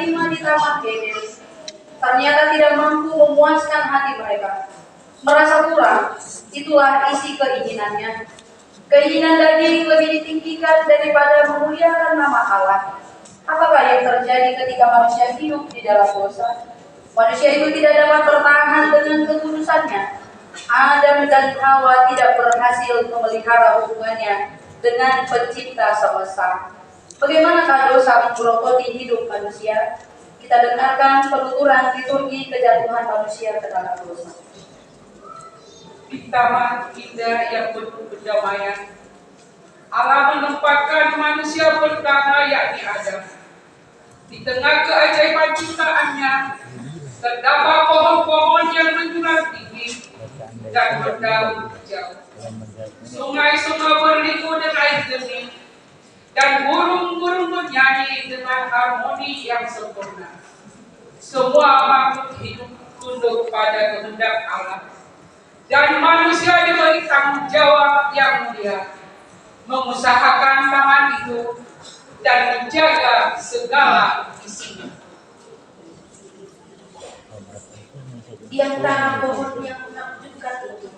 terima di Taman Eden ternyata tidak mampu memuaskan hati mereka. Merasa kurang, itulah isi keinginannya. Keinginan daging lebih ditinggikan daripada memuliakan nama Allah. Apakah yang terjadi ketika manusia hidup di dalam dosa? Manusia itu tidak dapat bertahan dengan kekudusannya. Adam dan Hawa tidak berhasil memelihara hubungannya dengan pencipta semesta. Bagaimanakah dosa menggerogoti hidup manusia? Kita dengarkan penuturan liturgi kejatuhan manusia ke dalam dosa. Di taman indah yang penuh kedamaian, Allah menempatkan manusia pertama yakni Adam. Di tengah keajaiban ciptaannya, terdapat pohon-pohon yang menjulang tinggi dan berdaun hijau. Sungai-sungai berlimpah dengan air jernih, dan burung-burung bernyanyi dengan harmoni yang sempurna. Semua makhluk hidup tunduk pada kehendak Allah, dan manusia diberi tanggung jawab yang mulia, mengusahakan taman itu dan menjaga segala isinya. Di antara pohon yang menakjubkan itu,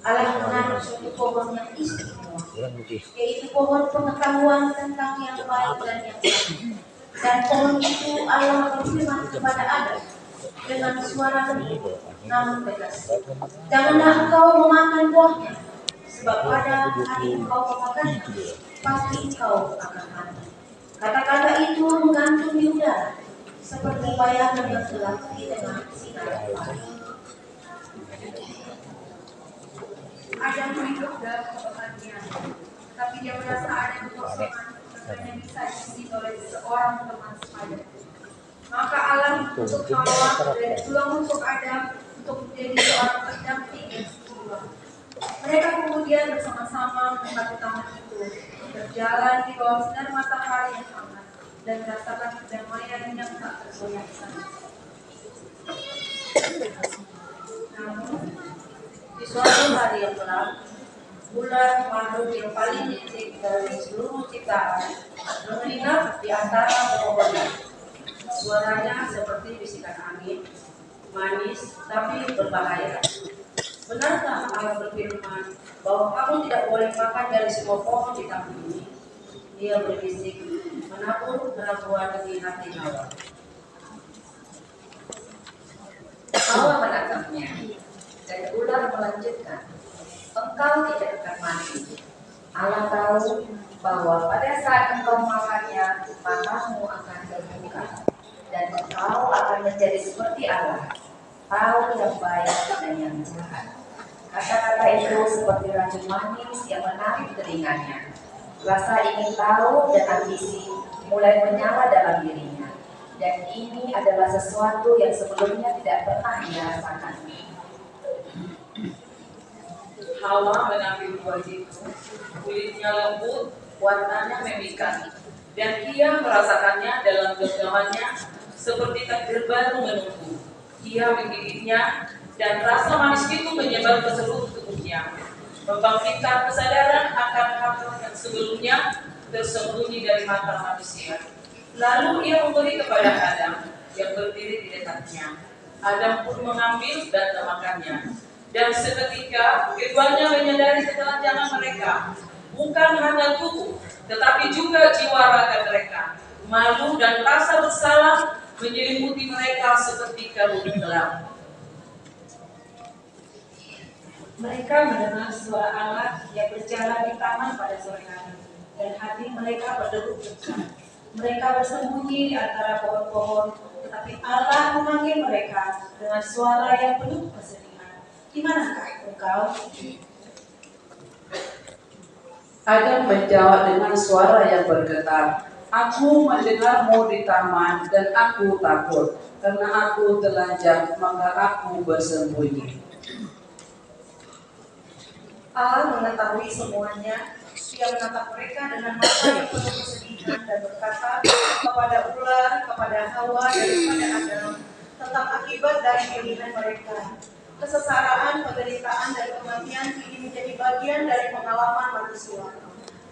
Allah menanam suatu pohon yang istimewa, yaitu pohon pengetahuan tentang yang baik dan yang buruk. Dan pohon itu Allah berfirman kepada Adam dengan suara lembut namun tegas, janganlah engkau memakan buahnya, sebab pada hari engkau memakannya, pasti engkau akan mati. Kata-kata itu menggantung di udara, seperti bayangan yang gelap di tengah sinar pagi. Adam hidup dalam kebahagiaan, tapi dia merasa ada kekosongan yang bisa diisi oleh seorang teman sepadan. Maka Allah untuk Hawa dan juga untuk Adam untuk menjadi seorang pendamping yang setia. Mereka kemudian bersama-sama mendekati taman itu, berjalan di bawah sinar matahari yang hangat dan merasakan kedamaian yang tak tergoyahkan. Namun, di suatu hari yang gelap, bulan makhluk yang paling licik dari seluruh ciptaan menginap di antara pepohonan. Suaranya seperti bisikan angin, manis tapi berbahaya. Benarkah Allah berfirman bahwa kamu tidak boleh makan dari semua pohon di taman ini? Dia berbisik, menabur keraguan di hati Hawa. Hawa menatapnya, dan ular melanjutkan, engkau tidak akan mati. Allah tahu bahwa pada saat engkau makannya, matamu akan terbuka, dan engkau akan menjadi seperti Allah, tahu yang baik dan yang jahat. Kata-kata itu seperti racun manis yang menarik telinganya. Rasa ingin tahu dan ambisi mulai menyala dalam dirinya, dan ini adalah sesuatu yang sebelumnya tidak pernah ia rasakan. Hawa mengambil buah itu, kulitnya lembut, warnanya memikat, dan ia merasakannya dalam genggamannya seperti takdir baru menunggu. Ia menggigitnya, dan rasa manis itu menyebar ke seluruh tubuhnya, membangkitkan kesadaran akan hal yang sebelumnya tersembunyi dari mata manusia. Lalu ia memberi kepada Adam yang berdiri di dekatnya. Adam pun mengambil dan memakannya. Dan seketika keduanya menyadari ketelanjangan mereka, bukan hanya tubuh, tetapi juga jiwa raga mereka. Malu dan rasa bersalah menyelimuti mereka seperti kabut gelap. Mereka mendengar suara Allah yang berjalan di taman pada sore hari, dan hati mereka berdegup kencang. Mereka bersembunyi di antara pohon-pohon, tetapi Allah memanggil mereka dengan suara yang penuh kesedihan. Di manakah engkau? Adam menjawab dengan suara yang bergetar, aku mendengarmu di taman dan aku takut, karena aku telanjang maka aku bersembunyi. Allah mengetahui semuanya. Dia menatap mereka dengan mata yang penuh kesedihan dan berkata kepada ular, kepada Hawa, dan kepada Adam tentang akibat dari pilihan mereka. Kesengsaraan, penderitaan, dan kematian kini menjadi bagian dari pengalaman manusia.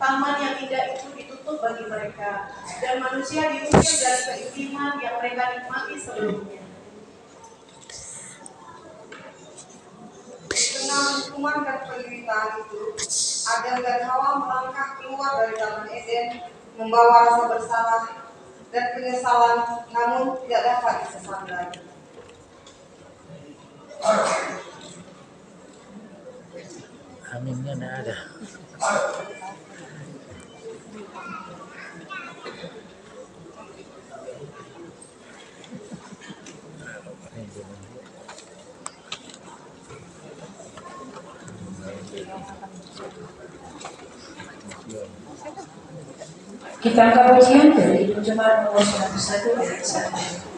taman yang indah itu ditutup bagi mereka, dan manusia diusir dari keintiman yang mereka nikmati sebelumnya. Di tengah hukuman dan penderitaan itu, Adam dan Hawa melangkah keluar dari Taman Eden, membawa rasa bersalah dan penyesalan, namun tidak dapat disesali lagi. Anginnya nggak ada. Kita angkat ujian dari pencemaran nomor 101 ayat 1.